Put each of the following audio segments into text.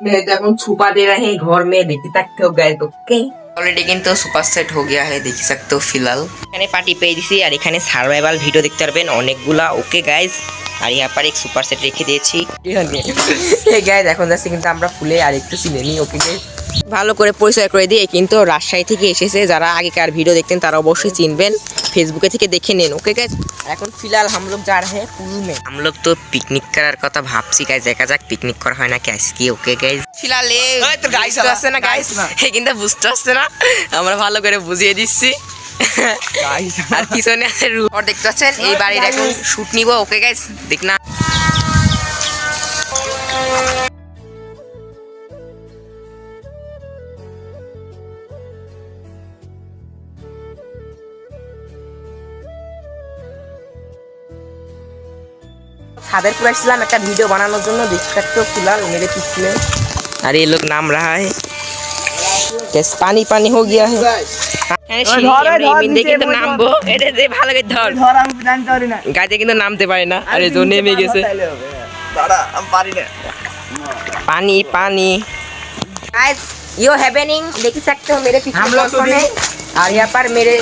मैं तो अपन छुपा दे रहे हैं घर में, देखते सकते हो गाइस। ओके অলরেডি কিন্তু সুপার সেট हो गया है, देख सकते हो फिलहाल। এখানে পার্টি পেয়ে দিছি আর এখানে সার্ভাইভাল ভিডিও দেখতে পারবেন অনেকগুলা। ওকে গাইস, আর यहाँ पर एक সুপার সেট রেখে দিয়েছি। এই গাইস এখন যাচ্ছি কিন্তু আমরা ফুলে আর একটু চিনে নিই। ওকে গাইস, ভালো করে পরিচয় করে দিয়ে, কিন্তু রাজশাহী থেকে এসেছে, যারা আগেকার ভিডিও দেখতেন তারা অবশ্যই চিনবেন, ফেসবুকে থেকে দেখে নেন। ওকে গাইস, এখন ফিলहाल हम लोग जा रहे हैं पुल में। हम लोग तो पिकनिक করার কথা ভাবছি গাইস, দেখা যাক পিকনিক করা হয় নাকি আজকে। ওকে গাইস, ফিলहाल এই তো গাইস আছে না গাইস, এই কিন্তু বুঝতে আসছে না, আমরা ভালো করে বুঝিয়ে দিচ্ছি। আর পিছনে আছে রুম, আর দেখতে পাচ্ছেন এই বাড়ির এখন শুট নিব। ওকে গাইস, দেখ না ছাদের पर আসলাম একটা ভিডিও বানানোর জন্য, देख सकते हो फिलहाल मेरे पीछे। अरे ये लोग नाम रहा है, कैसे पानी पानी हो गया है। কিন্তু নামবো, এটা যে ভালো করে ধর ধর, আমি জানতে পারি না গাইতে কিন্তু নামতে পারে না। আরে जो নেমে গেছে, দাঁড়া আমি পারি না। पानी पानी गाइस यो हैपनिंग देख सकते हो मेरे पीछे हम लोग है, और यहाँ पर मेरे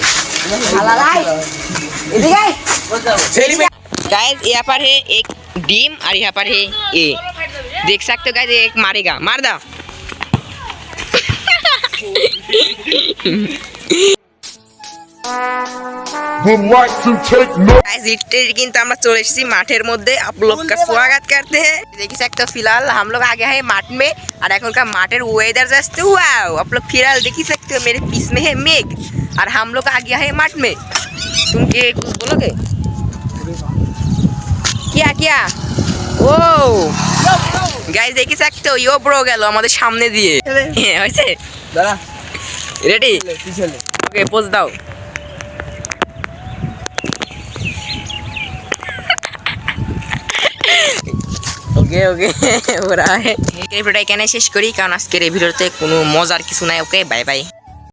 गाइस यहाँ पर है एक डीम और यहाँ पर है ए, देख सकते हो गाइस, एक मारेगा, मार दा। কিন্তু আমরা চলে এসেছি মাঠের মধ্যে, आप लोग का स्वागत करते हैं। देख सकते हो फिलहाल हम लोग आ गए हैं माठ में, और এখন का माठেर वेदर जस्ट वाओ। आप लोग फिलहाल देख सकते हो मेरे पीछे में है मेघ, और हम लोग आ गया है माठ में। तुम के कुछ बोलोगे? क्या क्या ও গাইস দেখি सकते हो यो ब्रो গেল আমাদের সামনে দিয়ে, হইছে দাঁড়া রেডি পিছলে। ওকে পোজ দাও। ওকে ওকে ওরা এই ভিডিওটা এখানে শেষ করি, কারণ আজকের এই ভিডিওতে কোনো মজার কিছু নাই। Okay bye bye.